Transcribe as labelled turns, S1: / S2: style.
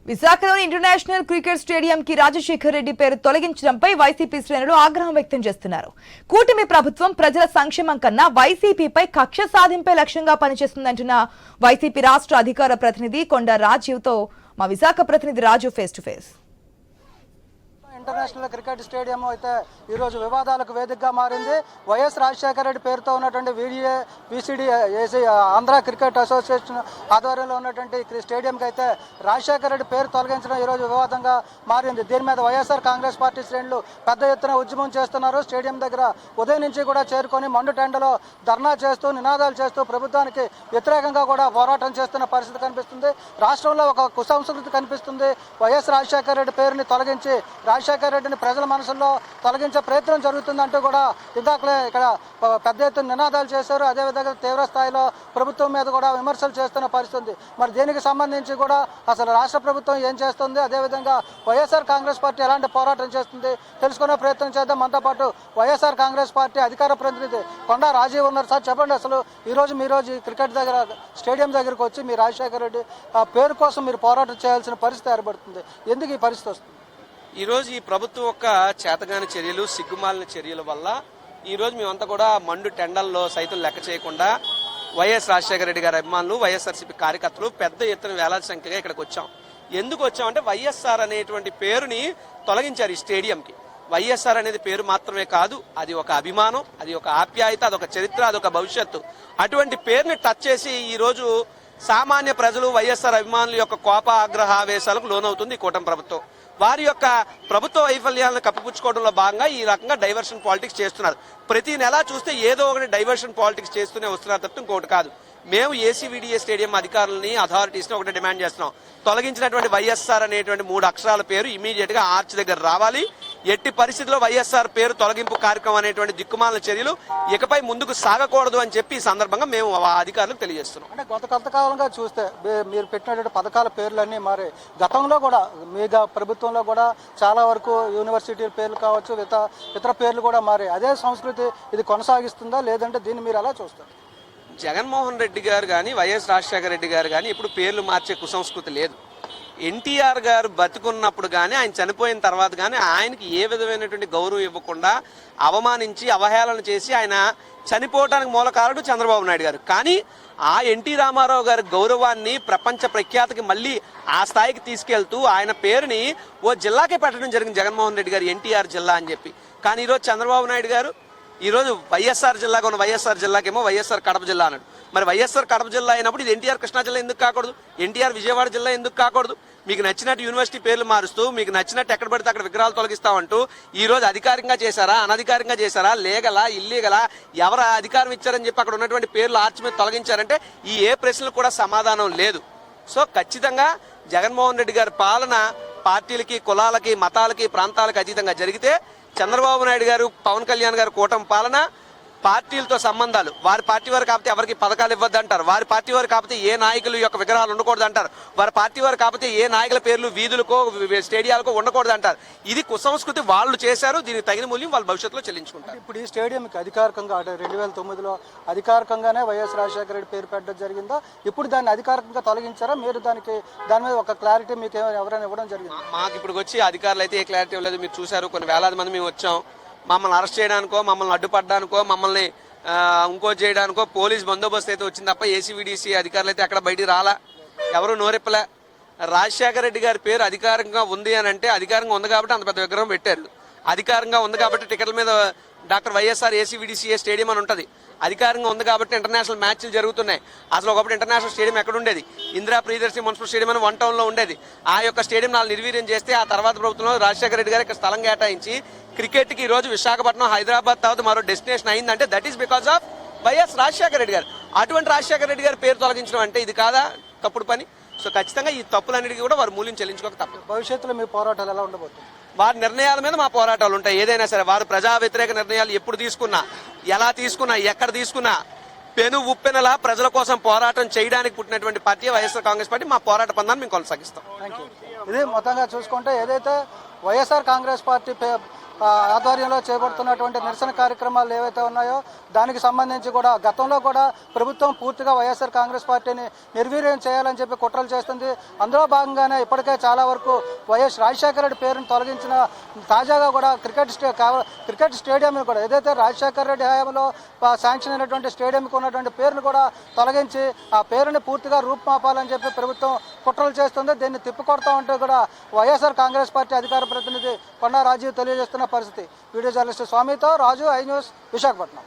S1: విశాఖలోని international cricket stadium కి రాజశేఖర్ రెడ్డి పేరు తొలగించడంపై వైసీపీ శ్రేణులు ఆగ్రహం వ్యక్తం చేస్తున్నారు. కూటమి ప్రభుత్వం ప్రజల సంక్షేమం కన్నా వైసీపీపై కక్ష సాధింపే లక్ష్యంగా పనిచేస్తుందంటున్న వైసీపీ రాష్ట్ర అధికార ప్రతినిధి కొండ రాజీవ్ తో మా విశాఖ ప్రతినిధి Raju face to face.
S2: International cricket stadium అయితే ఈరోజు వివాదాలకు వేదికగా మారింది. వైఎస్ రాజశేఖర రెడ్డి పేరుతో ఉన్నటువంటి విసిడి ఆంధ్ర క్రికెట్ అసోసియేషన్ ఆధ్వర్యంలో ఉన్నటువంటి స్టేడియంకి అయితే రాజశేఖర రెడ్డి పేరు తొలగించడం ఈరోజు వివాదంగా మారింది. దీని మీద వైఎస్ఆర్ కాంగ్రెస్ పార్టీ శ్రేణులు పెద్ద ఎత్తున ఉద్యమం చేస్తున్నారు. స్టేడియం దగ్గర ఉదయం నుంచి కూడా చేరుకొని మండు టెండలో ధర్నా చేస్తూ నినాదాలు చేస్తూ ప్రభుత్వానికి వ్యతిరేకంగా కూడా పోరాటం చేస్తున్న పరిస్థితి కనిపిస్తుంది. రాష్ట్రంలో ఒక కుసంస్కృతి కనిపిస్తుంది. వైఎస్ రాజశేఖర రెడ్డి పేరుని తొలగించి రాజశేఖర రెడ్డిని ప్రజల మనసుల్లో తొలగించే ప్రయత్నం జరుగుతుందంటూ కూడా ఇందాకలే ఇక్కడ పెద్ద ఎత్తున నినాదాలు చేశారు. అదేవిధంగా తీవ్ర స్థాయిలో ప్రభుత్వం మీద కూడా విమర్శలు చేస్తున్న పరిస్థితి. మరి దీనికి సంబంధించి కూడా అసలు రాష్ట్ర ప్రభుత్వం ఏం చేస్తుంది, అదేవిధంగా వైఎస్ఆర్ కాంగ్రెస్ పార్టీ ఎలాంటి పోరాటం చేస్తుంది తెలుసుకునే ప్రయత్నం చేద్దాం. మనతో పాటు వైఎస్ఆర్ కాంగ్రెస్ పార్టీ అధికార ప్రతినిధి కొండ రాజీవ్ ఉన్నారు. సార్ చెప్పండి, అసలు ఈరోజు క్రికెట్ దగ్గర స్టేడియం దగ్గరకు వచ్చి మీ రాజశేఖర రెడ్డి పేరు కోసం మీరు పోరాటం చేయాల్సిన పరిస్థితి ఏర్పడుతుంది. ఎందుకు ఈ పరిస్థితి వస్తుంది?
S3: ఈరోజు ఈ ప్రభుత్వం యొక్క చేతగాని చర్యలు, సిగ్గుమాలిన చర్యల వల్ల ఈరోజు మేమంతా కూడా మండు టెండల్లో సైతం లెక్క చేయకుండా వైఎస్ రాజశేఖర రెడ్డి గారి అభిమానులు, వైఎస్ఆర్సీపీ కార్యకర్తలు పెద్ద ఎత్తున వేలాది సంఖ్యగా ఇక్కడికి వచ్చాం. ఎందుకు వచ్చామంటే వైఎస్ఆర్ అనేటువంటి పేరుని తొలగించారు ఈ స్టేడియంకి. వైఎస్ఆర్ అనేది పేరు మాత్రమే కాదు, అది ఒక అభిమానం, అది ఒక ఆప్యాయత, అదొక చరిత్ర, అదొక భవిష్యత్తు. అటువంటి పేరుని టచ్ చేసి ఈరోజు సామాన్య ప్రజలు, వైఎస్ఆర్ అభిమానుల యొక్క కోప ఆగ్రహ ఆవేశాలకు లోనవుతుంది ఈ కూటమి ప్రభుత్వం. వారి యొక్క ప్రభుత్వ వైఫల్యాలను కప్పిపుచ్చుకోవడంలో భాగంగా ఈ రకంగా డైవర్షన్ పాలిటిక్స్ చేస్తున్నారు. ప్రతి నెల చూస్తే ఏదో ఒకటి డైవర్షన్ పాలిటిక్స్ చేస్తూనే వస్తున్నారు తప్ప ఇంకోటి కాదు. మేము ఏసీవీడీఏ స్టేడియం అధికారులని, అథారిటీస్ని ఒకటి డిమాండ్ చేస్తున్నాం. తొలగించినటువంటి వైఎస్ఆర్ అనేటువంటి 3 అక్షరాల పేరు ఇమీడియట్ గా ఆర్చ్ దగ్గర రావాలి. ఎట్టి పరిస్థితుల్లో వైఎస్ఆర్ పేరు తొలగింపు కార్యక్రమం అనేటువంటి దిక్కుమాలిన చర్యలు ఇకపై ముందుకు సాగకూడదు అని చెప్పి ఈ సందర్భంగా మేము అధికారులకు తెలియజేస్తున్నాం.
S2: అంటే కొంతకాలంగా చూస్తే మీరు పెట్టినటువంటి పథకాల పేర్లన్నీ మారే. గతంలో కూడా మీ ప్రభుత్వంలో కూడా చాలా వరకు యూనివర్సిటీల పేర్లు కావచ్చు, ఇతర పేర్లు కూడా మారాయి. అదే సంస్కృతి ఇది కొనసాగిస్తుందా, లేదంటే దీన్ని మీరు ఎలా చూస్తారు?
S3: జగన్మోహన్ రెడ్డి గారు కానీ, వైఎస్ రాజశేఖర రెడ్డి గారు కానీ ఇప్పుడు పేర్లు మార్చే కుసంస్కృతి లేదు. ఎన్టీఆర్ గారు బతుకున్నప్పుడు కానీ, ఆయన చనిపోయిన తర్వాత కానీ ఆయనకి ఏ విధమైనటువంటి గౌరవం ఇవ్వకుండా అవమానించి అవహేళన చేసి ఆయన చనిపోవడానికి మూల కారణం చంద్రబాబు నాయుడు గారు. కానీ ఆ ఎన్టీ రామారావు గారి గౌరవాన్ని ప్రపంచ ప్రఖ్యాతికి మళ్ళీ ఆ స్థాయికి తీసుకెళ్తూ ఆయన పేరుని ఓ జిల్లాకే పెట్టడం జరిగింది, జగన్మోహన్ రెడ్డి గారు ఎన్టీఆర్ జిల్లా అని చెప్పి. కానీ ఈరోజు చంద్రబాబు నాయుడు గారు ఈరోజు వైఎస్ఆర్ జిల్లాగా ఉన్న వైఎస్ఆర్ జిల్లాకేమో వైఎస్ఆర్ కడప జిల్లా అన్నాడు. మరి వైఎస్ఆర్ కడప జిల్లా అయినప్పుడు ఇది ఎన్టీఆర్ కృష్ణా జిల్లా ఎందుకు కాకూడదు? ఎన్టీఆర్ విజయవాడ జిల్లా ఎందుకు కాకూడదు? మీకు నచ్చినట్టు యూనివర్సిటీ పేర్లు మారుస్తూ, మీకు నచ్చినట్టు ఎక్కడ పడితే అక్కడ విగ్రహాలు తొలగిస్తామంటూ ఈ రోజు అధికారికంగా చేశారా, అనధికారికంగా చేశారా, లీగలా, ఇల్లీగలా, ఎవరు అధికారం ఇచ్చారని చెప్పి అక్కడ ఉన్నటువంటి పేర్లు ఆర్చి మీద తొలగించారంటే ఈ ఏ ప్రశ్నలు కూడా సమాధానం లేదు. సో ఖచ్చితంగా జగన్మోహన్ రెడ్డి గారి పాలన పార్టీలకి, కులాలకి, మతాలకి, ప్రాంతాలకి అతీతంగా జరిగితే చంద్రబాబు నాయుడు గారు, పవన్ కళ్యాణ్ గారు కూటమి పాలన పార్టీలతో సంబంధాలు, వారి పార్టీ వారు కాకపోతే ఎవరికి పథకాలు ఇవ్వద్దు అంటారు, వారి పార్టీ వారు కాకపోతే ఏ నాయకుల యొక్క విగ్రహాలు ఉండకూడదు అంటారు, వారి పార్టీ వారు కాకపోతే ఏ నాయకుల పేర్లు వీధులకో స్టేడియాలకో ఉండకూడదు అంటారు. ఇది కుసంస్కృతి వాళ్ళు చేశారు. దీనికి తగిన మూల్యం వాళ్ళు భవిష్యత్తులో చెల్లించుకుంటారు.
S2: ఇప్పుడు ఈ స్టేడియంకి అధికారికంగా 2009లో అధికారికంగానే వైఎస్ రాజశేఖర రెడ్డి పేరు పెట్టడం జరిగిందా? ఇప్పుడు దాన్ని అధికారికంగా తొలగించారా? మీరు దాని మీద ఒక క్లారిటీ మీకు ఎవరైనా ఇవ్వడం జరిగింది?
S3: మాకు ఇప్పుడు వచ్చి అధికారులు అయితే ఏ క్లారిటీ ఇవ్వలేదు. మీరు చూశారు, కొన్ని వేలాది మంది మేము వచ్చాం. మమ్మల్ని అరెస్ట్ చేయడానికో, మమ్మల్ని అడ్డుపడడానికో, మమ్మల్ని ఇంకో చేయడానికో పోలీస్ బందోబస్తు అయితే వచ్చింది తప్ప ఏసీవీడీసీ అధికారులు అయితే అక్కడ బయటికి రాలా, ఎవరు నోరెప్పలే. రాజశేఖర రెడ్డి గారి పేరు అధికారికంగా ఉంది అని అంటే అధికారంగా ఉంది కాబట్టి అంత పెద్ద విగ్రహం పెట్టారు. అధికారంగా ఉంది కాబట్టి టికెట్ల మీద డాక్టర్ వైఎస్ఆర్ ఏసీవీడీసీఏ స్టేడియం అని ఉంటుంది. అధికారంగా ఉంది కాబట్టి ఇంటర్నేషనల్ మ్యాచ్లు జరుగుతున్నాయి. అసలు ఒకప్పుడు ఇంటర్నేషనల్ స్టేడియం ఎక్కడ ఉండేది? ఇందిరా ప్రియదర్శిని మున్సిపల్ స్టేడియం అని 1 టౌన్లో ఉండేది. ఆ యొక్క స్టేడియం నాలుగు నిర్వీర్యం చేస్తే ఆ తర్వాత ప్రభుత్వంలో రాజశేఖర రెడ్డి గారు ఇక్కడ స్థలం కేటాయించి క్రికెట్కి ఈరోజు విశాఖపట్నం, హైదరాబాద్ తర్వాత మరో డెస్టినేషన్ అయిందంటే that is because of YS Rajasekhara Reddy గారు. అటువంటి రాజశేఖర రెడ్డి గారి పేరు తొలగించడం అంటే ఇది కాదా తప్పుడు పని? సో ఖచ్చితంగా ఈ తప్పులన్నిటికీ కూడా వారు మూల్యం చెల్లించుకోక తప్పదు.
S2: భవిష్యత్తులో మీ పోరాటాలు ఎలా ఉండబోతుంది?
S3: వారి నిర్ణయాల మీద మా పోరాటాలు ఉంటాయి. ఏదైనా సరే వారు ప్రజా వ్యతిరేక నిర్ణయాలు ఎప్పుడు తీసుకున్నా, ఎలా తీసుకున్నా, ఎక్కడ తీసుకున్నా పెను ఉప్పెనలా ప్రజల కోసం పోరాటం చేయడానికి పుట్టినటువంటి పార్టీ వైఎస్ఆర్ కాంగ్రెస్ పార్టీ. మా పోరాట పందాన్ని మేము కొనసాగిస్తాం.
S2: ఇది మొత్తంగా చూసుకుంటే ఏదైతే వైఎస్ఆర్ కాంగ్రెస్ పార్టీ ఆధ్వర్యంలో చేపడుతున్నటువంటి నిరసన కార్యక్రమాలు ఏవైతే ఉన్నాయో దానికి సంబంధించి కూడా గతంలో కూడా ప్రభుత్వం పూర్తిగా వైఎస్ఆర్ కాంగ్రెస్ పార్టీని నిర్వీర్యం చేయాలని చెప్పి కుట్రలు చేస్తుంది. అందులో భాగంగానే ఇప్పటికే చాలా వరకు వైఎస్ రాజశేఖర రెడ్డి పేరును తొలగించిన తాజాగా కూడా క్రికెట్ స్టేడియం కూడా ఏదైతే రాజశేఖర రెడ్డి హయాంలో శాంక్షన్ అయినటువంటి స్టేడియంకి ఉన్నటువంటి పేరును కూడా తొలగించి ఆ పేరుని పూర్తిగా రూపుమాపాలని చెప్పి ప్రభుత్వం కుట్రలు చేస్తుంది. దీన్ని తిప్పికొడతా ఉంటే కూడా వైఎస్ఆర్ కాంగ్రెస్ పార్టీ అధికార ప్రతినిధి కొండా రాజీవ్ తెలియజేస్తున్న పరిస్థితి. వీడియో జర్నలిస్ట్ స్వామితో రాజు, ఐ న్యూస్, విశాఖపట్నం.